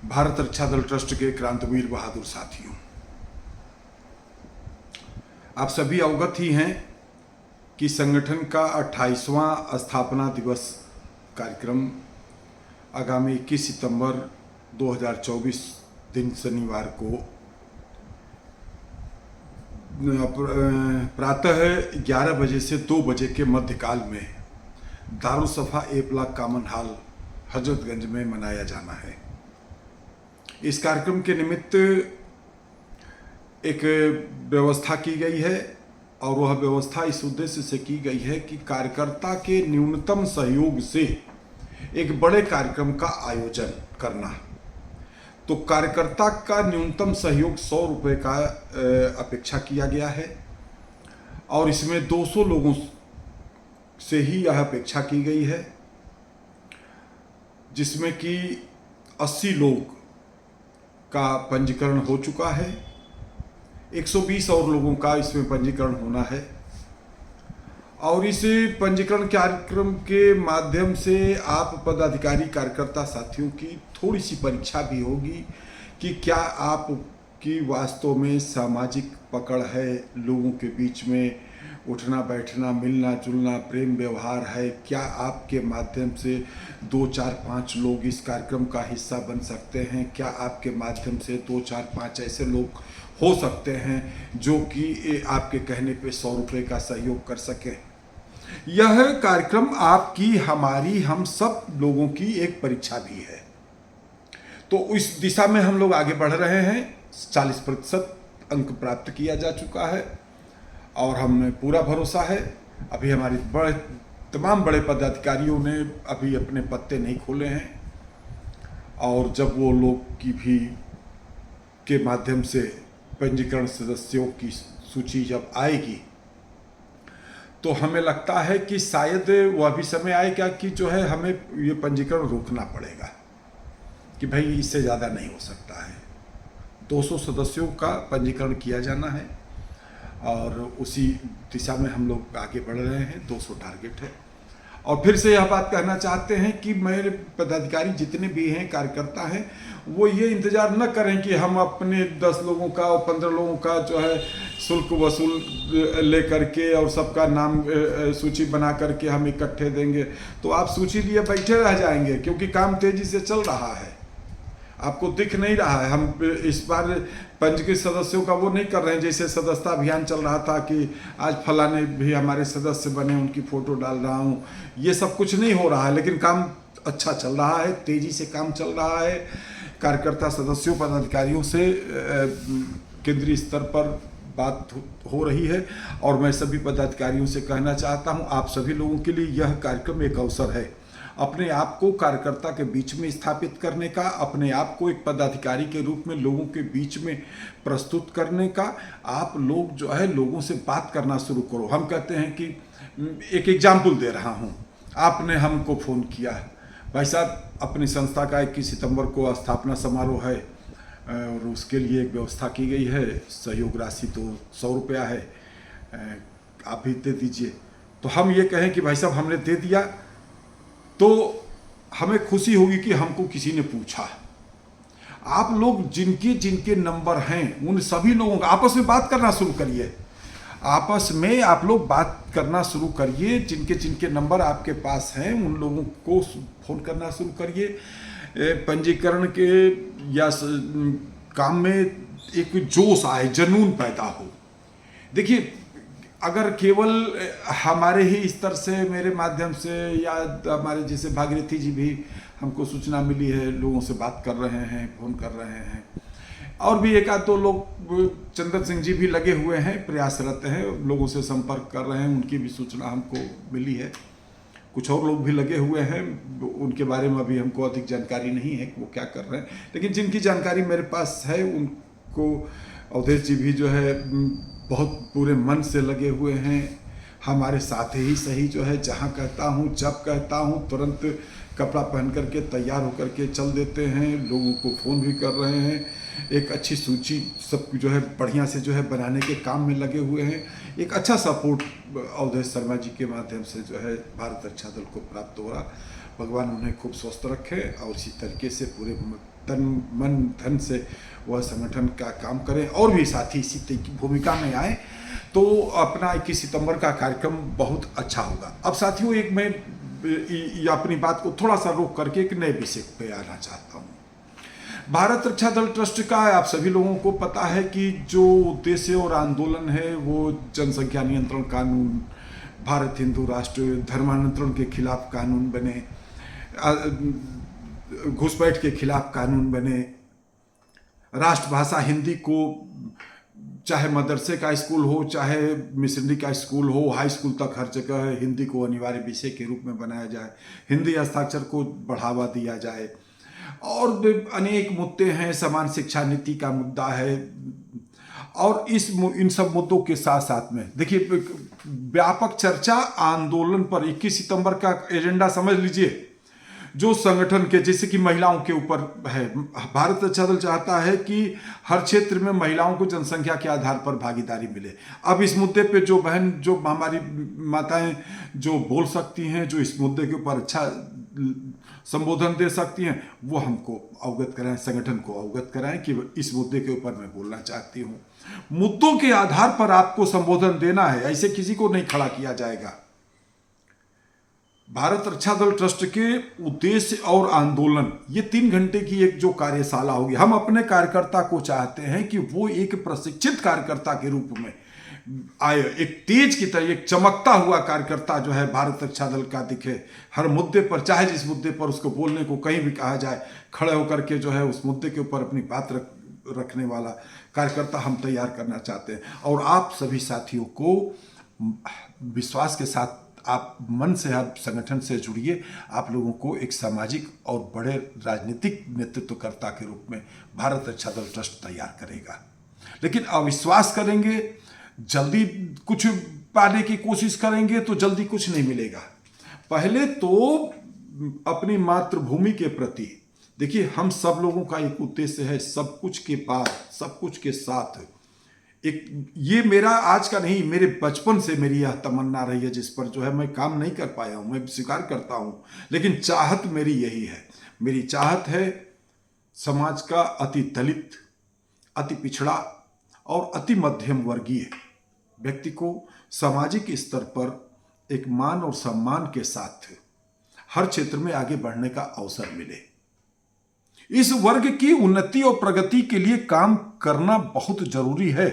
भारत रक्षा दल ट्रस्ट के क्रांतिवीर बहादुर साथियों, आप सभी अवगत ही हैं कि संगठन का 28वां स्थापना दिवस कार्यक्रम आगामी 21 सितंबर 2024 दिन शनिवार को प्रातः 11 बजे से 2 बजे के मध्यकाल में दारुसफा ए ब्लॉक कॉमन हॉल हजरतगंज में मनाया जाना है। इस कार्यक्रम के निमित्त एक व्यवस्था की गई है और वह व्यवस्था इस उद्देश्य से की गई है कि कार्यकर्ता के न्यूनतम सहयोग से एक बड़े कार्यक्रम का आयोजन करना। तो कार्यकर्ता का न्यूनतम सहयोग 100 रुपये का अपेक्षा किया गया है और इसमें 200 लोगों से ही यह अपेक्षा की गई है, जिसमें कि 80 लोग का पंजीकरण हो चुका है। 120 और लोगों का इसमें पंजीकरण होना है और इस पंजीकरण कार्यक्रम के माध्यम से आप पदाधिकारी कार्यकर्ता साथियों की थोड़ी सी परीक्षा भी होगी कि क्या आपकी वास्तव में सामाजिक पकड़ है, लोगों के बीच में उठना बैठना मिलना जुलना प्रेम व्यवहार है, क्या आपके माध्यम से 2 4 5 लोग इस कार्यक्रम का हिस्सा बन सकते हैं, क्या आपके माध्यम से 2 4 5 ऐसे लोग हो सकते हैं जो कि आपके कहने पे 100 रुपये का सहयोग कर सकें। यह कार्यक्रम आपकी हमारी हम सब लोगों की एक परीक्षा भी है। तो इस दिशा में हम लोग आगे बढ़ रहे हैं। 40% अंक प्राप्त किया जा चुका है और हमें पूरा भरोसा है। अभी हमारी तमाम बड़े पदाधिकारियों ने अभी अपने पत्ते नहीं खोले हैं और जब वो लोग की भी के माध्यम से पंजीकरण सदस्यों की सूची जब आएगी तो हमें लगता है कि शायद वह भी समय आएगा कि जो है हमें ये पंजीकरण रोकना पड़ेगा कि भाई इससे ज़्यादा नहीं हो सकता है। 200 सदस्यों का पंजीकरण किया जाना है और उसी दिशा में हम लोग आगे बढ़ रहे हैं। 200 टारगेट है। और फिर से यह बात कहना चाहते हैं कि मेरे पदाधिकारी जितने भी हैं कार्यकर्ता हैं वो ये इंतज़ार न करें कि हम अपने 10 लोगों का और 15 लोगों का जो है शुल्क वसूल ले करके और सबका नाम सूची बना करके हम इकट्ठे देंगे तो आप सूची लिए बैठे रह जाएंगे, क्योंकि काम तेज़ी से चल रहा है, आपको दिख नहीं रहा है। हम इस बार पंजीकृत सदस्यों का वो नहीं कर रहे हैं जैसे सदस्यता अभियान चल रहा था कि आज फलाने भी हमारे सदस्य बने उनकी फ़ोटो डाल रहा हूँ, ये सब कुछ नहीं हो रहा है। लेकिन काम अच्छा चल रहा है, तेज़ी से काम चल रहा है। कार्यकर्ता सदस्यों पदाधिकारियों से केंद्रीय स्तर पर बात हो रही है और मैं सभी पदाधिकारियों से कहना चाहता हूँ, आप सभी लोगों के लिए यह कार्यक्रम एक अवसर है अपने आप को कार्यकर्ता के बीच में स्थापित करने का, अपने आप को एक पदाधिकारी के रूप में लोगों के बीच में प्रस्तुत करने का। आप लोग जो है लोगों से बात करना शुरू करो। हम कहते हैं कि एक एग्जाम्पल दे रहा हूँ, आपने हमको फ़ोन किया, भाई साहब अपनी संस्था का 21 सितंबर को स्थापना समारोह है और उसके लिए एक व्यवस्था की गई है, सहयोग राशि तो 100 रुपया है, आप भी दे दीजिए। तो हम ये कहें कि भाई साहब हमने दे दिया तो हमें खुशी होगी कि हमको किसी ने पूछा। आप लोग जिनके जिनके नंबर हैं उन सभी लोगों का आपस में बात करना शुरू करिए। आपस में आप लोग बात करना शुरू करिए। जिनके जिनके नंबर आपके पास हैं उन लोगों को फ़ोन करना शुरू करिए। पंजीकरण के या काम में एक जोश आए, जुनून पैदा हो। देखिए, अगर केवल हमारे ही स्तर से मेरे माध्यम से या हमारे जैसे भागीरथी जी भी हमको सूचना मिली है, लोगों से बात कर रहे हैं, फ़ोन कर रहे हैं और भी 1 आध 2 लोग, चंदन सिंह जी भी लगे हुए हैं, प्रयासरत हैं, लोगों से संपर्क कर रहे हैं, उनकी भी सूचना हमको मिली है। कुछ और लोग भी लगे हुए हैं, उनके बारे में अभी हमको अधिक जानकारी नहीं है कि वो क्या कर रहे हैं, लेकिन जिनकी जानकारी मेरे पास है उनको अवधेश जी भी जो है बहुत पूरे मन से लगे हुए हैं। हमारे साथ ही सही जो है जहाँ कहता हूँ जब कहता हूँ तुरंत कपड़ा पहन करके तैयार होकर के चल देते हैं, लोगों को फ़ोन भी कर रहे हैं। एक अच्छी सूची सब जो है बढ़िया से जो है बनाने के काम में लगे हुए हैं। एक अच्छा सपोर्ट अवधेश शर्मा जी के माध्यम से जो है भारत रक्षा दल को प्राप्त हो रहा। भगवान उन्हें खूब स्वस्थ रखे और इसी तरीके से पूरे तन मन धन से वह संगठन का काम करें और भी साथी इसी भूमिका में आए, तो अपना 21 सितंबर का कार्यक्रम बहुत अच्छा होगा। अब साथियों, एक मैं अपनी बात को थोड़ा सा रोक करके एक नए विषय पे आना चाहता हूँ। भारत रक्षा दल ट्रस्ट का आप सभी लोगों को पता है कि जो उद्देश्य और आंदोलन है वो जनसंख्या नियंत्रण कानून, भारत हिंदू राष्ट्र, धर्मांतरण के खिलाफ कानून बने, घुसपैठ के खिलाफ कानून बने, राष्ट्रभाषा हिंदी को चाहे मदरसे का स्कूल हो, चाहे मिशनरी का स्कूल हो, हाई स्कूल तक हर जगह हिंदी को अनिवार्य विषय के रूप में बनाया जाए, हिंदी हस्ताक्षर को बढ़ावा दिया जाए, और अनेक मुद्दे हैं। समान शिक्षा नीति का मुद्दा है। और इन सब मुद्दों के साथ साथ में देखिए, व्यापक चर्चा आंदोलन पर 21 सितंबर का एजेंडा समझ लीजिए। जो संगठन के, जैसे कि महिलाओं के ऊपर है, भारत रक्षा दल चाहता है कि हर क्षेत्र में महिलाओं को जनसंख्या के आधार पर भागीदारी मिले। अब इस मुद्दे पे जो बहन, जो हमारी माताएं जो बोल सकती हैं, जो इस मुद्दे के ऊपर अच्छा संबोधन दे सकती हैं, वो हमको अवगत कराएं, संगठन को अवगत कराएं कि इस मुद्दे के ऊपर मैं बोलना चाहती हूँ। मुद्दों के आधार पर आपको संबोधन देना है, ऐसे किसी को नहीं खड़ा किया जाएगा। भारत रक्षा दल ट्रस्ट के उद्देश्य और आंदोलन, ये 3 घंटे की एक जो कार्यशाला होगी। हम अपने कार्यकर्ता को चाहते हैं कि वो एक प्रशिक्षित कार्यकर्ता के रूप में आए, एक तेज की तरह, एक चमकता हुआ कार्यकर्ता जो है भारत रक्षा दल का दिखे। हर मुद्दे पर, चाहे जिस मुद्दे पर उसको बोलने को कहीं भी कहा जाए, खड़े होकर के जो है उस मुद्दे के ऊपर अपनी बात रखने वाला कार्यकर्ता हम तैयार करना चाहते हैं। और आप सभी साथियों को विश्वास के साथ आप मन से, आप संगठन से जुड़िए। आप लोगों को एक सामाजिक और बड़े राजनीतिक नेतृत्वकर्ता के रूप में भारत रक्षा दल ट्रस्ट तैयार करेगा। लेकिन अविश्वास करेंगे, जल्दी कुछ पाने की कोशिश करेंगे तो जल्दी कुछ नहीं मिलेगा। पहले तो अपनी मातृभूमि के प्रति देखिए, हम सब लोगों का एक उद्देश्य है, सब कुछ के बाद, सब कुछ के साथ। एक ये मेरा आज का नहीं, मेरे बचपन से मेरी यह तमन्ना रही है, जिस पर जो है मैं काम नहीं कर पाया हूं, मैं स्वीकार करता हूं, लेकिन चाहत मेरी यही है। मेरी चाहत है समाज का अति दलित, अति पिछड़ा और अति मध्यम वर्गीय व्यक्ति को सामाजिक स्तर पर एक मान और सम्मान के साथ हर क्षेत्र में आगे बढ़ने का अवसर मिले। इस वर्ग की उन्नति और प्रगति के लिए काम करना बहुत जरूरी है।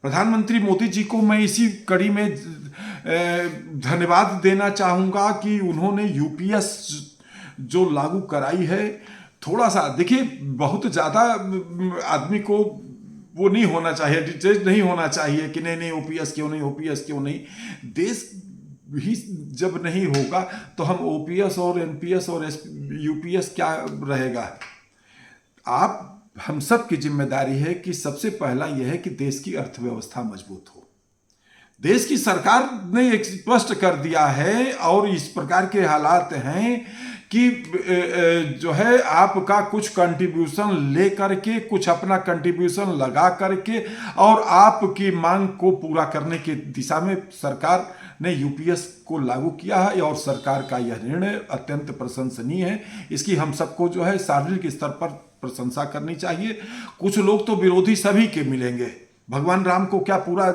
प्रधानमंत्री मोदी जी को मैं इसी कड़ी में धन्यवाद देना चाहूंगा कि उन्होंने यूपीएस जो लागू कराई है। थोड़ा सा देखिए, बहुत ज़्यादा आदमी को वो नहीं होना चाहिए, डिटेज नहीं होना चाहिए कि नहीं ओपीएस क्यों नहीं, ओपीएस क्यों नहीं। देश ही जब नहीं होगा तो हम ओपीएस और एनपीएस और यूपीएस क्या रहेगा। आप हम सब की जिम्मेदारी है कि सबसे पहला यह है कि देश की अर्थव्यवस्था मजबूत हो। देश की सरकार ने एक स्पष्ट कर दिया है और इस प्रकार के हालात हैं कि जो है आपका कुछ कंट्रीब्यूशन ले करके, कुछ अपना कंट्रीब्यूशन लगा करके और आपकी मांग को पूरा करने की दिशा में सरकार ने यूपीएस को लागू किया है। और सरकार का यह निर्णय अत्यंत प्रशंसनीय है। इसकी हम सबको जो है सार्वजनिक स्तर पर प्रशंसा करनी चाहिए। कुछ लोग तो विरोधी सभी के मिलेंगे। भगवान राम को क्या पूरा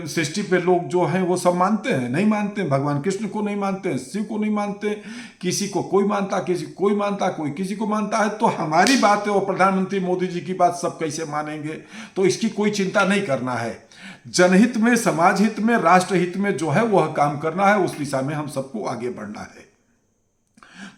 सृष्टि पे लोग जो हैं वो सब मानते हैं? नहीं मानते। भगवान कृष्ण को नहीं मानते, शिव को नहीं मानते, किसी को कोई मानता, किसी को कोई मानता, कोई किसी को मानता है। तो हमारी बात है और प्रधानमंत्री मोदी जी की बात सब कैसे मानेंगे? तो इसकी कोई चिंता नहीं करना है। जनहित में, समाज हित में, राष्ट्र हित में जो है वह काम करना है। उस दिशा में हम सबको आगे बढ़ना है।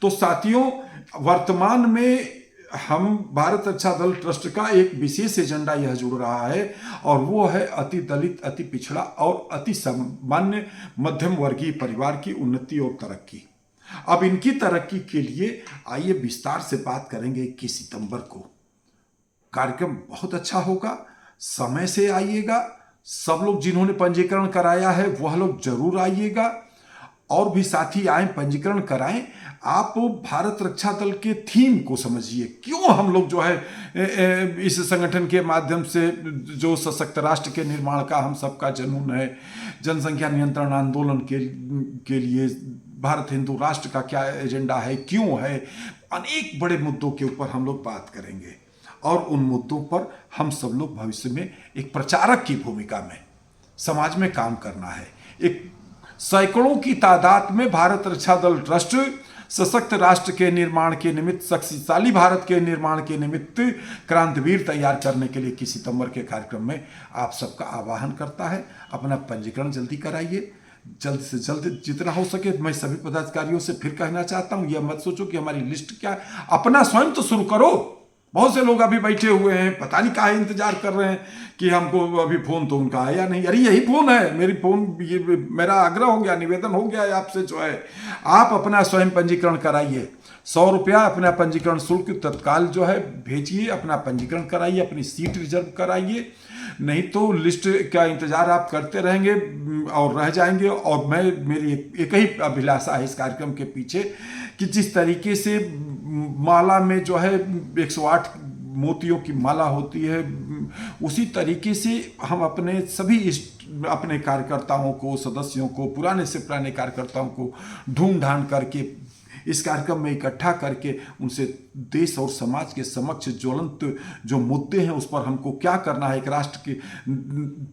तो साथियों, वर्तमान में हम भारत रक्षा दल ट्रस्ट का एक विशेष एजेंडा यह जुड़ रहा है और वो है अति दलित, अति पिछड़ा और अति सामान्य मध्यम वर्गीय परिवार की उन्नति और तरक्की। अब इनकी तरक्की के लिए आइए विस्तार से बात करेंगे। 21 सितंबर को कार्यक्रम बहुत अच्छा होगा। समय से आइएगा। सब लोग जिन्होंने पंजीकरण कराया है वह लोग जरूर आइएगा। और भी साथी आए, पंजीकरण कराएं। आप भारत रक्षा दल के थीम को समझिए, क्यों हम लोग जो है इस संगठन के माध्यम से जो सशक्त राष्ट्र के निर्माण का हम सबका जुनून है, जनसंख्या नियंत्रण आंदोलन के लिए भारत हिंदू राष्ट्र का क्या एजेंडा है, क्यों है, अनेक बड़े मुद्दों के ऊपर हम लोग बात करेंगे। और उन मुद्दों पर हम सब लोग भविष्य में एक प्रचारक की भूमिका में समाज में काम करना है। एक सैकड़ों की तादाद में भारत रक्षा दल ट्रस्ट सशक्त राष्ट्र के निर्माण के निमित्त, शक्तिशाली भारत के निर्माण के निमित्त क्रांतिवीर तैयार करने के लिए 21 सितंबर के कार्यक्रम में आप सबका आह्वान करता है। अपना पंजीकरण जल्दी कराइए, जल्द से जल्द जितना हो सके। मैं सभी पदाधिकारियों से फिर कहना चाहता हूं, यह मत सोचो कि हमारी लिस्ट क्या है, अपना स्वयं तो शुरू करो। बहुत से लोग अभी बैठे हुए हैं, पता नहीं काहे इंतजार कर रहे हैं कि हमको अभी फोन तो उनका आया नहीं। अरे यही फोन है, ये मेरा आग्रह हो गया, निवेदन हो गया है आपसे, जो है आप अपना स्वयं पंजीकरण कराइए। 100 रुपया अपना पंजीकरण शुल्क तत्काल जो है भेजिए, अपना पंजीकरण कराइए, अपनी सीट रिजर्व कराइए। नहीं तो लिस्ट का इंतजार आप करते रहेंगे और रह जाएंगे। और मेरी एक ही अभिलाषा है इस कार्यक्रम के पीछे कि जिस तरीके से माला में जो है 108 मोतियों की माला होती है, उसी तरीके से हम अपने सभी अपने कार्यकर्ताओं को, सदस्यों को, पुराने से पुराने कार्यकर्ताओं को ढूंढ ढांड करके इस कार्यक्रम में इकट्ठा करके उनसे देश और समाज के समक्ष ज्वलंत जो मुद्दे हैं उस पर हमको क्या करना है, एक राष्ट्र के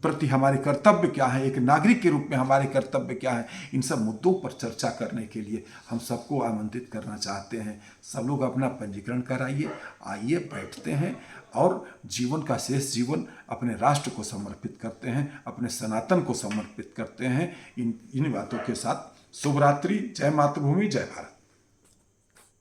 प्रति हमारे कर्तव्य क्या है, एक नागरिक के रूप में हमारे कर्तव्य क्या है, इन सब मुद्दों पर चर्चा करने के लिए हम सबको आमंत्रित करना चाहते हैं। सब लोग अपना पंजीकरण कराइए, आइए बैठते हैं और जीवन का शेष जीवन अपने राष्ट्र को समर्पित करते हैं, अपने सनातन को समर्पित करते हैं। इन बातों के साथ शुभ रात्रि। जय मातृभूमि, जय भारत।